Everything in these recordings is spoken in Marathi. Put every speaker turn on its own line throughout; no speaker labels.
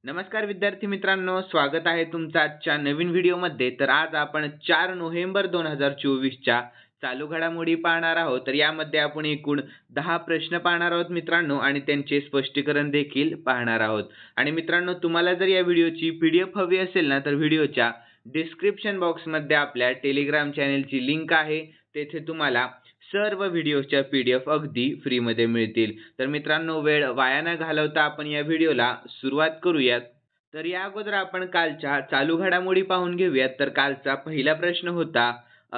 नमस्कार विद्यार्थी मित्रांनो, स्वागत आहे तुमचं आजच्या नवीन व्हिडिओमध्ये. तर आज आपण 4 नोव्हेंबर 2024च्या चालू घडामोडी पाहणार आहोत. तर यामध्ये आपण एकूण 10 प्रश्न पाहणार आहोत मित्रांनो आणि त्यांचे स्पष्टीकरण देखील पाहणार आहोत. आणि मित्रांनो, तुम्हाला जर या व्हिडिओची PDF हवी असेल ना, तर व्हिडिओच्या डिस्क्रिप्शन बॉक्समध्ये आपल्या टेलिग्राम चॅनेलची लिंक आहे. तेथे तुम्हाला सर्व व्हिडिओच्या PDF अगदी फ्रीमध्ये मिळतील. तर मित्रांनो, वेळ वाया न घालवता आपण या व्हिडिओला सुरुवात करूयात. तर या अगोदर आपण कालच्या चालू घडामोडी पाहून घेऊयात. तर कालचा पहिला प्रश्न होता,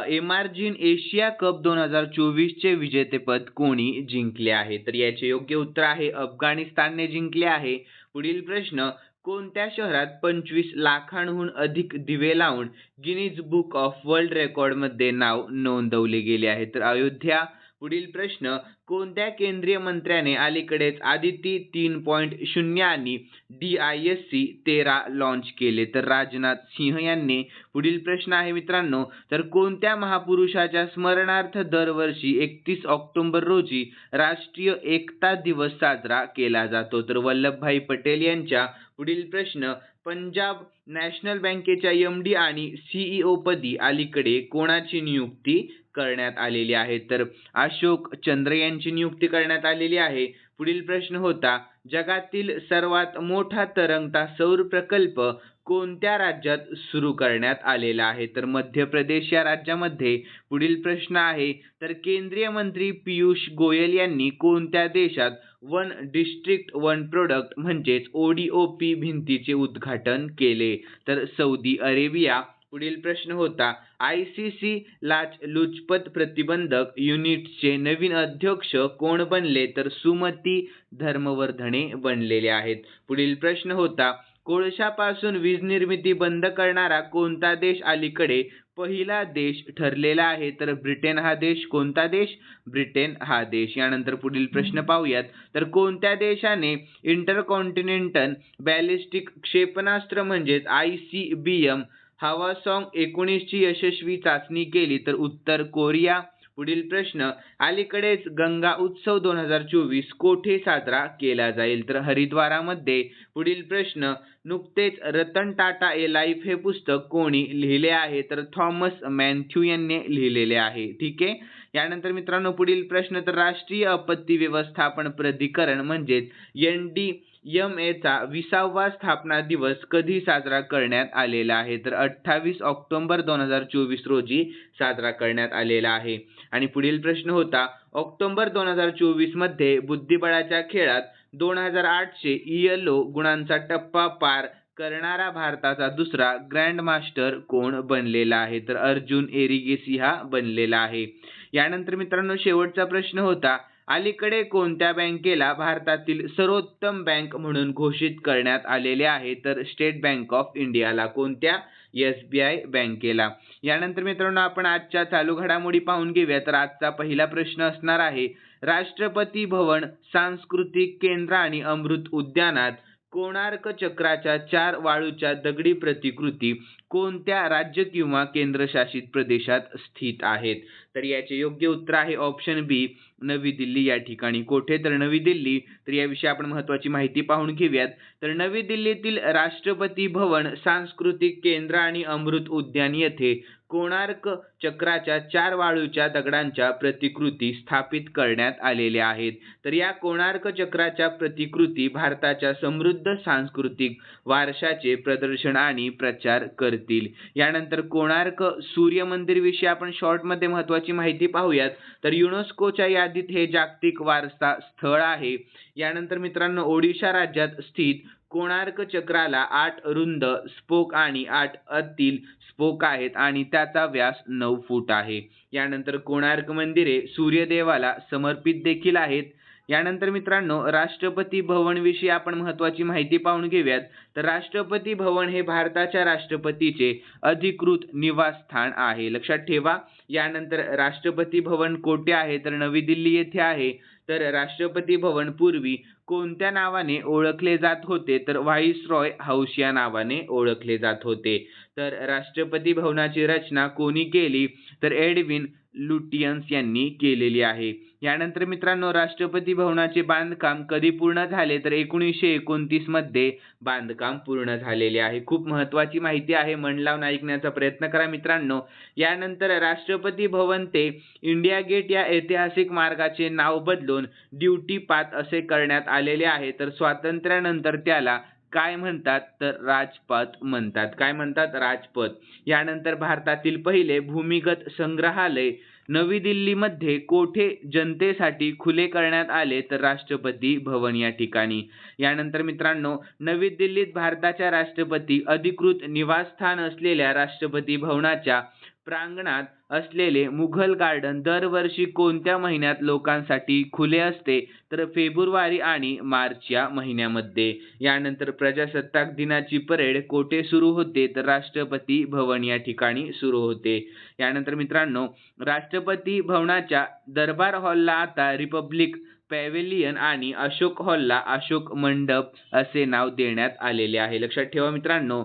एमार्जिन एशिया कप 2024 चे विजेतेपद कोणी जिंकले आहे? तर याचे योग्य उत्तर आहे अफगाणिस्तानने जिंकले आहे. पुढील प्रश्न, कोणत्या शहरात 25 लाखांहून अधिक दिवे लावून गिनीज बुक ऑफ वर्ल्ड रेकॉर्डमध्ये नाव नोंदवले गेले आहे? तर अयोध्या. पुढील प्रश्न, कोणत्या केंद्रीय मंत्र्याने अलीकडेच आदिती 3.0 आणि DISC 13 लॉन्च केले? तर राजनाथ सिंह यांनी. पुढील प्रश्न आहे मित्रांनो, तर कोणत्या महापुरुषाच्या स्मरणार्थ दरवर्षी 31 ऑक्टोबर रोजी राष्ट्रीय एकता दिवस साजरा केला जातो? तर वल्लभभाई पटेल यांच्या. पुढील प्रश्न, पंजाब नॅशनल बँकेच्या MD आणि CEO पदी अलीकडे कोणाची नियुक्ती करण्यात आलेली आहे? तर अशोक चंद्र यांची नियुक्ती करण्यात आलेली आहे. पुढील प्रश्न होता, जगातील सर्वात मोठा तरंगता सौर प्रकल्प कोणत्या राज्यात सुरू करण्यात आलेला आहे? तर मध्य प्रदेश या राज्यामध्ये. पुढील प्रश्न आहे, तर केंद्रीय मंत्री पियुष गोयल यांनी कोणत्या देशात वन डिस्ट्रिक्ट वन प्रोडक्ट म्हणजेच ODOP भिंतीचे उद्घाटन केले? तर सौदी अरेबिया. पुढील प्रश्न होता, ICC लाचलुचपत प्रतिबंधक युनिटचे नवीन अध्यक्ष कोण बनले? तर सुमती धर्मवर्धने बनलेले आहेत. पुढील प्रश्न होता, कोळशापासून वीज निर्मिती बंद करणारा कोणता देश अलीकडे पहिला देश ठरलेला आहे? तर ब्रिटन हा देश. कोणता देश? ब्रिटन हा देश. यानंतर पुढील प्रश्न पाहूयात, तर कोणत्या देशाने इंटरकॉन्टिनेंटल बॅलिस्टिक क्षेपणास्त्र म्हणजेच ICBM हवासॉंग 19 ची यशस्वी चाचणी केली? तर उत्तर कोरिया. पुढील प्रश्न, अलीकडेच गंगा उत्सव 2024 कोठे साजरा केला जाईल? तर हरिद्वारामध्ये. पुढील प्रश्न, नुकतेच रतन टाटा ए लाईफ हे पुस्तक कोणी लिहिले आहे? तर थॉमस मॅथ्यू यांनी लिहिलेले आहे. ठीक आहे. यानंतर मित्रांनो, पुढील प्रश्न, तर राष्ट्रीय आपत्ती व्यवस्थापन प्राधिकरण म्हणजेच NDMA चा 20वा स्थापना दिवस कधी साजरा करण्यात आलेला आहे? तर 28 ऑक्टोबर 2024 रोजी साजरा करण्यात आलेला आहे. आणि पुढील प्रश्न होता, ऑक्टोबर 2024 मध्ये बुद्धिबळाच्या खेळात 2800 ELO गुणांचा टप्पा पार करणारा भारताचा दुसरा ग्रँड मास्टर कोण बनलेला आहे? तर अर्जुन एरिगेसी हा बनलेला आहे. यानंतर मित्रांनो, शेवटचा प्रश्न होता, अलीकडे कोणत्या बँकेला भारतातील सर्वोत्तम बँक म्हणून घोषित करण्यात आलेले आहे? तर स्टेट बँक ऑफ इंडियाला. कोणत्या? SBI बँकेला. यानंतर मित्रांनो, आपण आजच्या चालू घडामोडी पाहून घेऊया. तर आजचा पहिला प्रश्न असणार आहे, राष्ट्रपती भवन, सांस्कृतिक केंद्र आणि अमृत उद्यानात कोणार्क चक्राच्या 4 वाळूच्या दगडी प्रतिकृती कोणत्या राज्य किंवा केंद्रशासित प्रदेशात स्थित आहेत? तर याचे योग्य उत्तर आहे ऑप्शन बी, नवी दिल्ली या ठिकाणी. कोठे? तर नवी दिल्ली. तर याविषयी आपण महत्त्वाची माहिती पाहून घेऊयात. तर नवी दिल्लीतील राष्ट्रपती भवन, सांस्कृतिक केंद्र आणि अमृत उद्यान येथे कोणार्क चक्राच्या 4 वाळूच्या दगडांच्या प्रतिकृती स्थापित करण्यात आलेल्या आहेत. तर या कोणार्क चक्राच्या प्रतिकृती भारताच्या समृद्ध सांस्कृतिक वारशाचे प्रदर्शन आणि प्रचार करतील. यानंतर कोणार्क सूर्य मंदिर विषयी आपण शॉर्टमध्ये महत्त्वाची माहिती पाहूयात. तर युनेस्कोच्या यादीत हे जागतिक वारसा स्थळ आहे. यानंतर मित्रांनो, ओडिशा राज्यात स्थित कोणार्क चक्राला 8 रुंद स्पोक आणि 8 आतील स्पोक आहेत आणि त्याचा व्यास 9 फूट आहे. यानंतर कोणार्क मंदिरे सूर्यदेवाला समर्पित देखील आहेत. यानंतर मित्रांनो, राष्ट्रपती भवन विषयी आपण महत्त्वाची माहिती पाहून घेऊयात. तर राष्ट्रपती भवन हे भारताच्या राष्ट्रपतीचे अधिकृत निवासस्थान आहे, लक्षात ठेवा. यानंतर राष्ट्रपती भवन कोठे आहे? तर नवी दिल्ली येथे आहे. तर राष्ट्रपती भवन पूर्वी कोणत्या नावाने ओळखले जात होते? तर व्हाईसरॉय हाऊस या नावाने ओळखले जात होते. तर राष्ट्रपती भवनाची रचना कोणी केली? तर एडविन लुटियन्स यांनी केलेली आहे. यानंतर मित्रांनो राष्ट्रपती भवनाचे बांधकाम कधी पूर्ण झाले तर 1929 मध्ये बांधकाम पूर्ण झालेले आहे. खूप महत्त्वाची माहिती आहे, मन लावून ऐकण्याचा प्रयत्न करा मित्रांनो. यानंतर राष्ट्रपती भवन ते इंडिया गेट या ऐतिहासिक मार्गाचे नाव बदलून ड्युटी पाथ असे करण्यात आलेले आहे. तर स्वातंत्र्यानंतर त्याला काय म्हणतात तर राजपथ म्हणतात. काय म्हणतात? राजपथ. यानंतर भारतातील पहिले भूमिगत संग्रहालय नवी दिल्लीमध्ये कोठे जनतेसाठी खुले करण्यात आले तर राष्ट्रपती भवन या ठिकाणी. यानंतर मित्रांनो नवी दिल्लीत भारताच्या राष्ट्रपती अधिकृत निवासस्थान असलेल्या राष्ट्रपती भवनाच्या प्रांगणात असलेले मुघल गार्डन दरवर्षी कोणत्या महिन्यात लोकांसाठी खुले असते तर फेब्रुवारी आणि मार्च या महिन्यामध्ये. यानंतर प्रजासत्ताक दिनाची परेड कोठे सुरू होते तर राष्ट्रपती भवन या ठिकाणी सुरू होते. यानंतर मित्रांनो राष्ट्रपती भवनाच्या दरबार हॉलला आता रिपब्लिक पॅव्हेलियन आणि अशोक हॉलला अशोक मंडप असे नाव देण्यात आलेले आहे. लक्षात ठेवा मित्रांनो.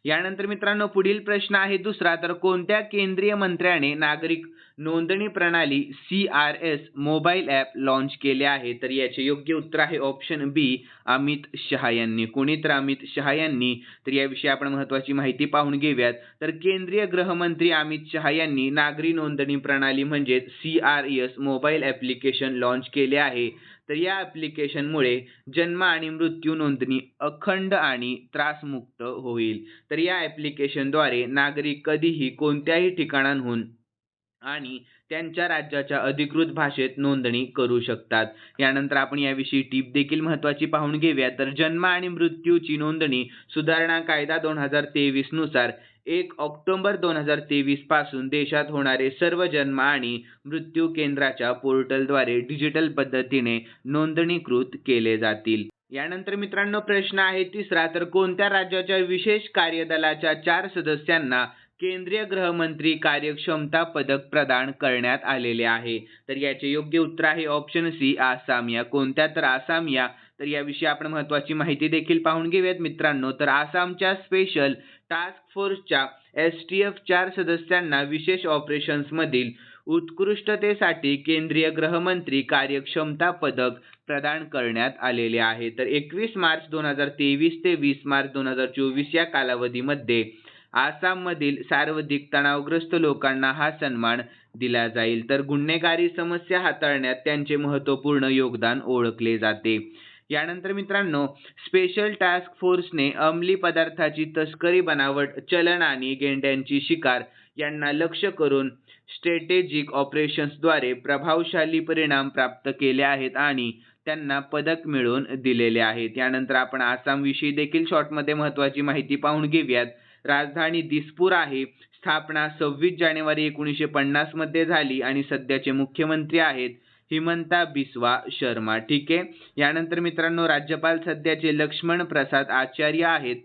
यानंतर मित्रांनो पुढील प्रश्न आहे दुसरा, तर कोणत्या केंद्रीय मंत्र्याने नागरिक नोंदणी प्रणाली CRS मोबाईल ॲप लॉन्च केले आहे तर याचे योग्य उत्तर आहे ऑप्शन बी अमित शहा यांनी. कोणी तर अमित शहा यांनी. तर याविषयी आपण महत्त्वाची माहिती पाहून घेऊयात. तर केंद्रीय गृहमंत्री अमित शहा यांनी नागरी नोंदणी प्रणाली म्हणजे CRS मोबाईल ॲप्लिकेशन लॉन्च केले आहे. तर या ॲप्लिकेशनमुळे जन्म आणि मृत्यू नोंदणी अखंड आणि त्रासमुक्त होईल. तर या ॲप्लिकेशनद्वारे नागरिक कधीही कोणत्याही ठिकाणाहून आणि त्यांच्या राज्याच्या अधिकृत भाषेत नोंदणी करू शकतात. यानंतर आपण याविषयी टीप देखील महत्त्वाची पाहून घेऊया. तर जन्म आणि मृत्यूची नोंदणी सुधारणा कायदा 2023 नुसार 1 ऑक्टोबर 2023 पासून देशात होणारे सर्व जन्म आणि मृत्यू केंद्राच्या पोर्टलद्वारे डिजिटल पद्धतीने नोंदणीकृत केले जातील. यानंतर मित्रांनो प्रश्न आहे तिसरा, तर कोणत्या राज्याच्या विशेष कार्यदलाच्या 4 सदस्यांना केंद्रीय गृहमंत्री कार्यक्षमता पदक प्रदान करण्यात आलेले आहे. तर याचे योग्य उत्तर आहे ऑप्शन सी आसाम या. कोणत्या तर आसाम या. तर याविषयी आपण महत्त्वाची माहिती देखील पाहून घेऊयात मित्रांनो. तर आसामच्या स्पेशल टास्क फोर्सच्या STF 4 सदस्यांना विशेष ऑपरेशन्समधील उत्कृष्टतेसाठी केंद्रीय गृहमंत्री कार्यक्षमता पदक प्रदान करण्यात आलेले आहे. तर 21 मार्च 2023 ते 20 मार्च 2024 या कालावधीमध्ये आसाममधील सर्वाधिक तणावग्रस्त लोकांना हा सन्मान दिला जाईल. तर गुन्हेगारी समस्या हाताळण्यात त्यांचे महत्त्वपूर्ण योगदान ओळखले जाते. यानंतर मित्रांनो स्पेशल टास्क फोर्सने अंमली पदार्थाची तस्करी, बनावट चलन आणि गेंड्यांची शिकार यांना लक्ष्य करून स्ट्रॅटेजिक ऑपरेशन्सद्वारे प्रभावशाली परिणाम प्राप्त केले आहेत आणि त्यांना पदक मिळवून दिलेले आहेत. यानंतर आपण आसाम विषयी देखील शॉर्टमध्ये महत्त्वाची माहिती पाहून घेऊयात. राजधानी दिसपूर आहे. स्थापना 26 जानेवारी 1950 मध्ये झाली आणि सध्याचे मुख्यमंत्री आहेत हिमंता बिस्वा शर्मा. ठीक आहे. यानंतर मित्रांनो राज्यपाल सध्याचे लक्ष्मण प्रसाद आचार्य आहेत.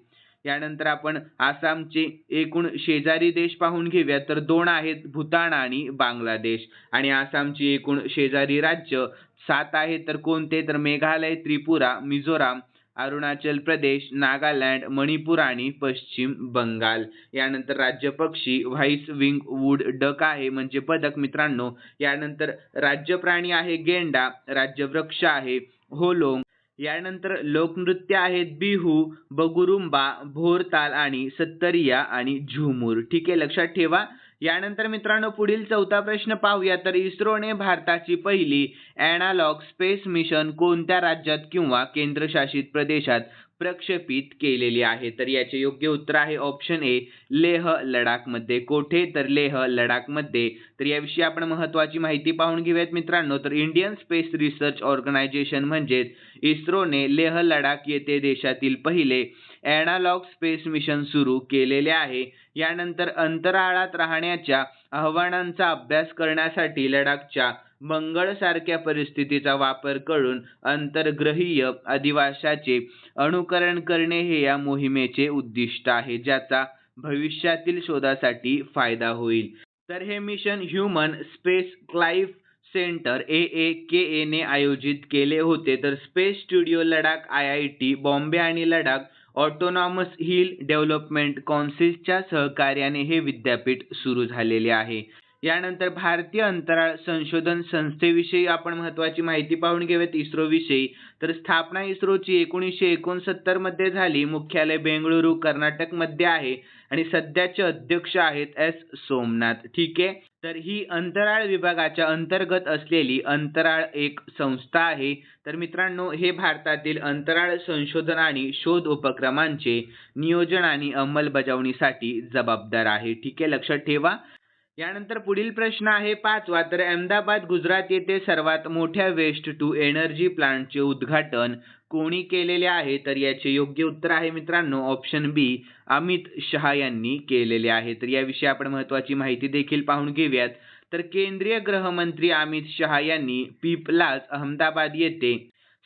यानंतर आपण आसामचे एकूण शेजारी देश पाहून घेऊया. तर 2 आहेत भूतान आणि बांगलादेश. आणि आसामची एकूण शेजारी राज्य 7 आहेत. तर कोणते तर मेघालय, त्रिपुरा, मिझोराम, अरुणाचल प्रदेश, नागालँड, मणिपूर आणि पश्चिम बंगाल. यानंतर राज्य पक्षी व्हाईस विंग वूड डक आहे म्हणजे बदक मित्रांनो. यानंतर राज्य प्राणी आहे गेंडा. राज्य वृक्ष आहे होलोंग. यानंतर लोकनृत्य आहेत बिहू, बगुरुंबा, भोरताल आणि सत्तरिया आणि झुमूर. ठीक आहे, लक्षात ठेवा. यानंतर मित्रांनो पुढील चौथा प्रश्न पाहूया. तर इस्रोने भारताची पहिली ॲनालॉग स्पेस मिशन कोणत्या राज्यात किंवा केंद्रशासित प्रदेशात प्रक्षेपित केलेली आहे. तर याचे योग्य उत्तर आहे ऑप्शन ए लेह लडाखमध्ये. कोठे तर लेह लडाखमध्ये. तर याविषयी आपण महत्त्वाची माहिती पाहून घेऊयात मित्रांनो. तर इंडियन स्पेस रिसर्च ऑर्गनायझेशन म्हणजेच इस्रोने लेह लडाख येथे देशातील पहिले ॲनालॉग स्पेस मिशन सुरू केलेले आहे. यानंतर अंतराळात राहण्याच्या आव्हानांचा अभ्यास करण्यासाठी लडाखच्या मंगळसारख्या परिस्थितीचा वापर करून अंतर्ग्रहीय अधिवासाचे अनुकरण करणे हे या मोहिमेचे उद्दिष्ट आहे, ज्याचा भविष्यातील शोधासाठी फायदा होईल. तर हे mission human space flight centre AAKA ने आयोजित केले होते. तर space studio Ladakh, IIT Bombay आणि लडाख ऑटोनॉमस हिल डेव्हलपमेंट कौन्सिलच्या सहकार्याने हे विद्यापीठ सुरू झालेले आहे. यानंतर भारतीय अंतराळ संशोधन संस्थेविषयी आपण महत्त्वाची माहिती पाहून घेऊयात इस्रो विषयी. तर स्थापना इस्रोची 1969 मध्ये झाली. मुख्यालय बेंगळुरू कर्नाटक मध्ये आहे आणि सध्याचे अध्यक्ष आहेत एस सोमनाथ. ठीक आहे. तर ही अंतराळ विभागाच्या अंतर्गत असलेली अंतराळ एक संस्था आहे. तर मित्रांनो, हे भारतातील अंतराळ संशोधन आणि शोध उपक्रमांचे नियोजन आणि अंमलबजावणीसाठी जबाबदार आहे. ठीक आहे, लक्षात ठेवा. यानंतर पुढील प्रश्न आहे 5वा. तर अहमदाबाद गुजरात येथे सर्वात मोठ्या वेस्ट टू एनर्जी प्लांटचे उद्घाटन कोणी केलेले आहे? तर याचे योग्य उत्तर आहे मित्रांनो ऑप्शन बी, अमित शहा यांनी केलेले आहे. तर याविषयी आपण महत्त्वाची माहिती देखील पाहून घेऊयात. तर केंद्रीय गृहमंत्री अमित शहा यांनी पिपलाज अहमदाबाद येथे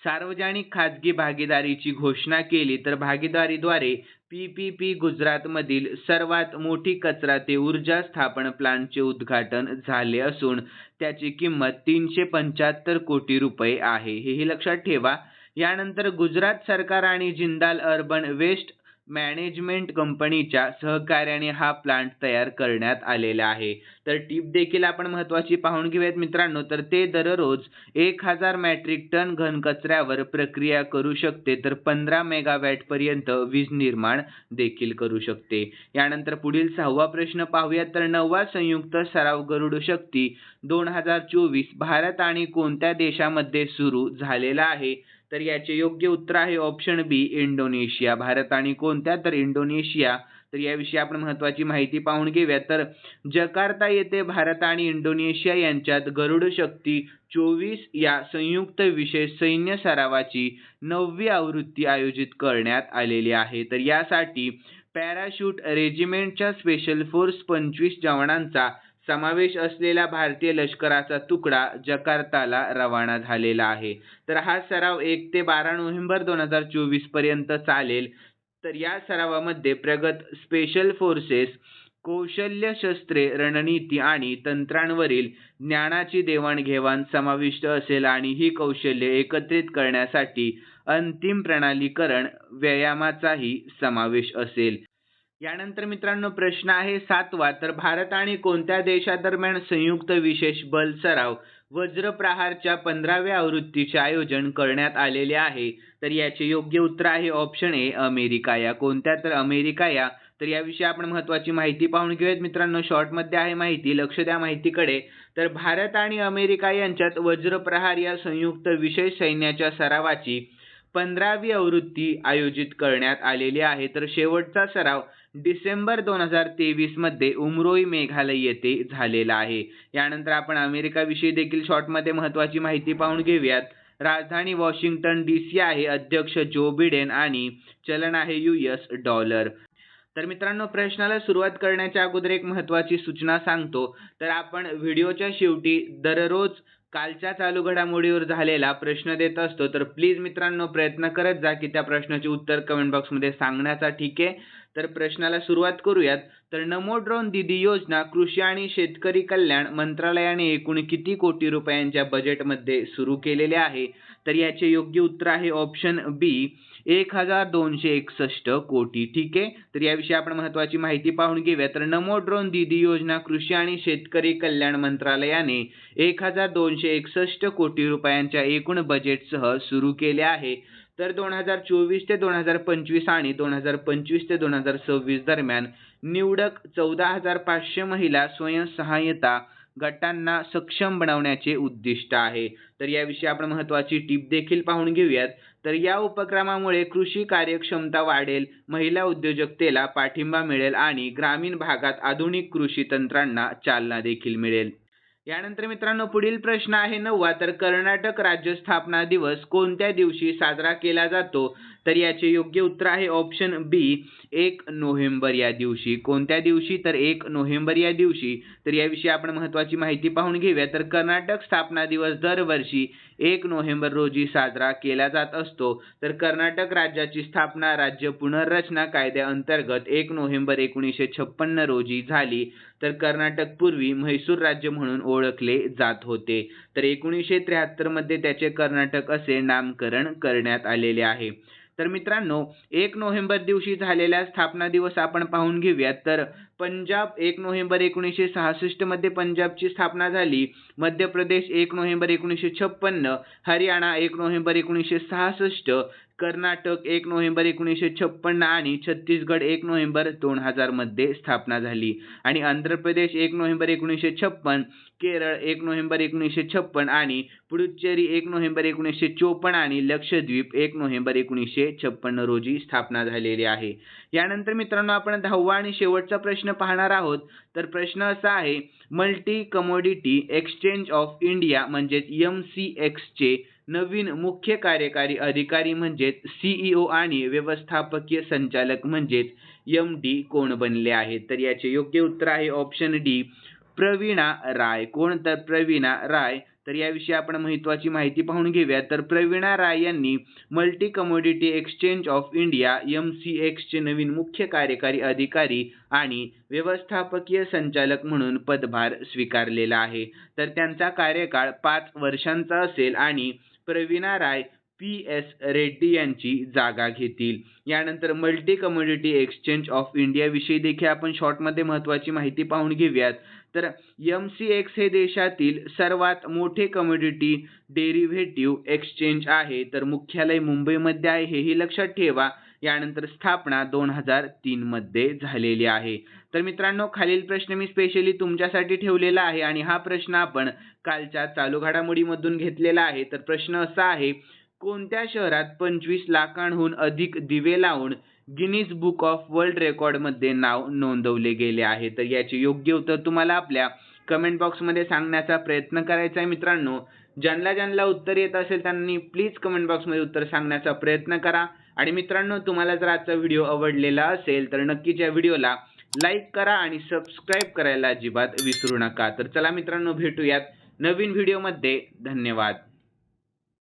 सार्वजनिक खाजगी भागीदारीची घोषणा केली. तर भागीदारीद्वारे PPP गुजरातमधील सर्वात मोठी कचरा ते ऊर्जा स्थापन प्लांटचे उद्घाटन झाले असून त्याची किंमत 375 कोटी रुपये आहे. हेही लक्षात ठेवा. यानंतर गुजरात सरकार आणि जिंदाल अर्बन वेस्ट मॅनेजमेंट कंपनीच्या सहकार्याने हा प्लांट तयार करण्यात आलेला आहे. तर टीप देखील आपण महत्त्वाची पाहून घेऊयात मित्रांनो. तर ते दररोज 1000 मेट्रिक टन घनकचऱ्यावर प्रक्रिया करू शकते. तर 15 मेगावॅट पर्यंत वीज निर्माण देखील करू शकते. यानंतर पुढील 6वा प्रश्न पाहूयात. तर 9वा संयुक्त सराव गरुड शक्ती 2024 भारत आणि कोणत्या देशामध्ये सुरू झालेला आहे? तर याचे योग्य उत्तर आहे ऑप्शन बी, इंडोनेशिया. भारत आणि कोणत्या? तर इंडोनेशिया. तर याविषयी आपण महत्त्वाची माहिती पाहून घेऊया. तर जकार्ता येथे भारत आणि इंडोनेशिया यांच्यात गरुड शक्ती 24 या संयुक्त विशेष सैन्य सरावाची 9वी आवृत्ती आयोजित करण्यात आलेली आहे. तर यासाठी पॅराशूट रेजिमेंटच्या स्पेशल फोर्स 25 जवानांचा समावेश असलेला भारतीय लष्कराचा तुकडा जकार्ताला रवाना झालेला आहे. तर हा सराव 1 ते 12 नोव्हेंबर 2024 पर्यंत चालेल. तर या सरावामध्ये प्रगत स्पेशल फोर्सेस कौशल्य, शस्त्रे, रणनीती आणि तंत्रांवरील ज्ञानाची देवाणघेवाण समाविष्ट असेल आणि ही कौशल्ये एकत्रित करण्यासाठी अंतिम प्रणालीकरण व्यायामाचाही समावेश असेल. यानंतर मित्रांनो प्रश्न आहे 7वा. तर भारत आणि कोणत्या देशादरम्यान संयुक्त विशेष बल सराव वज्रप्रहारच्या 15व्या आवृत्तीचे आयोजन करण्यात आलेले आहे? तर याचे योग्य उत्तर आहे ऑप्शन ए, अमेरिका. या कोणत्या? तर अमेरिका या. तर याविषयी आपण महत्त्वाची माहिती पाहून घेऊयात मित्रांनो. शॉर्टमध्ये आहे माहिती, लक्ष द्या माहितीकडे. तर भारत आणि अमेरिका यांच्यात वज्रप्रहार या संयुक्त विशेष सैन्याच्या सरावाची 15वी आवृत्ती आयोजित करण्यात आलेली आहे. तर शेवटचा सराव डिसेंबर 2023 मध्ये उमरोई मेघालय येथे झालेला आहे. यानंतर आपण अमेरिका विषयी देखील शॉर्टमध्ये महत्त्वाची माहिती पाहून घेऊयात. राजधानी वॉशिंग्टन DC आहे. अध्यक्ष जो बिडेन आणि चलन आहे US डॉलर. तर मित्रांनो प्रश्नाला सुरुवात करण्याच्या अगोदर एक महत्त्वाची सूचना सांगतो. तर आपण व्हिडिओच्या शेवटी दररोज कालच्या चालू घडामोडीवर झालेला प्रश्न देत असतो. तर प्लीज मित्रांनो प्रयत्न करत जा की त्या प्रश्नाचे उत्तर कमेंट बॉक्समध्ये सांगण्याचा. ठीक आहे. तर प्रश्नाला सुरुवात करूयात. तर नमो ड्रोन दीदी योजना कृषी आणि शेतकरी कल्याण मंत्रालयाने एकूण किती कोटी रुपयांच्या बजेटमध्ये सुरू केलेले आहे? तर याचे योग्य उत्तर आहे ऑप्शन बी, 1261 कोटी. ठीक आहे. तर याविषयी आपण महत्त्वाची माहिती पाहून घेऊया. तर नमो ड्रोन दीदी योजना कृषी आणि शेतकरी कल्याण मंत्रालयाने 1261 कोटी रुपयांच्या एकूण बजेटसह सुरू केले आहे. तर 2024 ते 2025 आणि 2025 ते 2026 दरम्यान निवडक 14,500 महिला स्वयंसहाय्यता गटांना सक्षम बनवण्याचे उद्दिष्ट आहे. तर याविषयी आपण महत्त्वाची टीप देखील पाहून घेऊयात. तर या उपक्रमामुळे कृषी कार्यक्षमता वाढेल, महिला उद्योजकतेला पाठिंबा मिळेल आणि ग्रामीण भागात आधुनिक कृषी तंत्रांना चालना देखील मिळेल. यानंतर मित्रांनो पुढील प्रश्न आहे 9वा. तर कर्नाटक राज्य स्थापना दिवस कोणत्या दिवशी साजरा केला जातो? तर याचे योग्य उत्तर आहे ऑप्शन बी, 1 नोव्हेंबर या दिवशी. कोणत्या दिवशी? तर 1 नोव्हेंबर या दिवशी. तर याविषयी आपण महत्त्वाची माहिती पाहून घेऊया. तर कर्नाटक स्थापना दिवस दरवर्षी 1 नोव्हेंबर रोजी साजरा केला जात असतो. तर कर्नाटक राज्याची स्थापना राज्य पुनर्रचना कायद्याअंतर्गत 1 नोव्हेंबर 1956 रोजी झाली. तर कर्नाटक पूर्वी म्हैसूर राज्य म्हणून ओळखले जात होते. तर 1973 मध्ये त्याचे कर्नाटक असे नामकरण करण्यात आलेले आहे. तर मित्रांनो 1 नोव्हेंबर दिवशी झालेला स्थापना दिवस आपण पाहून घेऊयात. तर पंजाब 1 नोव्हेंबर 1966 मध्ये पंजाबची स्थापना झाली. Madhya Pradesh 1 November 1956, Haryana 1 November 1966, Karnataka 1 November 1956 आणि छत्तीसगड 1 नोव्हेंबर 2000 मध्ये स्थापना झाली. आणि आंध्र प्रदेश 1 नोव्हेंबर 1956, केरळ 1 नोव्हेंबर 1956 आणि पुडुचेरी 1 नोव्हेंबर 1954 आणि लक्षद्वीप 1 नोव्हेंबर 1956 रोजी स्थापना झालेली आहे. यानंतर मित्रांनो आपण 10वा आणि शेवटचा प्रश्न पाहणार आहोत. तर प्रश्न असा आहे, multi commodity exchange of India म्हणजेच MCX चे नवीन मुख्य कार्यकारी अधिकारी म्हणजेच CEO आणि व्यवस्थापकीय संचालक म्हणजेच MD कोण बनले आहेत? तर याचे योग्य उत्तर आहे ऑप्शन डी, प्रवीणा राय. कोण? तर प्रवीणा राय. तर याविषयी आपण महत्त्वाची माहिती पाहून घेऊया. तर प्रवीणा राय यांनी multi commodity exchange of India MCX चे नवीन मुख्य कार्यकारी अधिकारी आणि व्यवस्थापकीय संचालक म्हणून पदभार स्वीकारलेला आहे. तर त्यांचा कार्यकाळ 5 वर्षांचा असेल आणि प्रवीणा राय PS रेड्डी यांची जागा घेतील. यानंतर multi commodity exchange of India विषयी देखील आपण शॉर्टमध्ये महत्त्वाची माहिती पाहून घेऊयात. तर MCX हे देशातील सर्वात मोठे कमोडिटी डेरिव्हेटिव्ह एक्सचेंज आहे. तर मुख्यालय मुंबईमध्ये आहे, हेही लक्षात ठेवा. यानंतर स्थापना 2003 मध्ये झालेली आहे. तर मित्रांनो खालील प्रश्न मी स्पेशली तुमच्यासाठी ठेवलेला आहे आणि हा प्रश्न आपण कालच्या चालू घडामोडीमधून घेतलेला आहे. तर प्रश्न असा आहे, कोणत्या शहरात 25 लाखांहून अधिक दिवे लावून Guinness book of world record मध्ये नाव नोंदवले गेले आहे? तर याचे योग्य उत्तर तुम्हाला आपल्या कमेंट बॉक्समध्ये सांगण्याचा प्रयत्न करायचा आहे. मित्रांनो ज्यांना उत्तर येत असेल त्यांनी प्लीज कमेंट बॉक्समध्ये उत्तर सांगण्याचा प्रयत्न करा. आणि मित्रांनो तुम्हाला जर आजचा व्हिडिओ आवडलेला असेल तर नक्कीच या व्हिडिओला लाईक करा आणि सबस्क्राईब करायला अजिबात विसरू नका. तर चला मित्रांनो भेटूयात नवीन व्हिडिओमध्ये. धन्यवाद.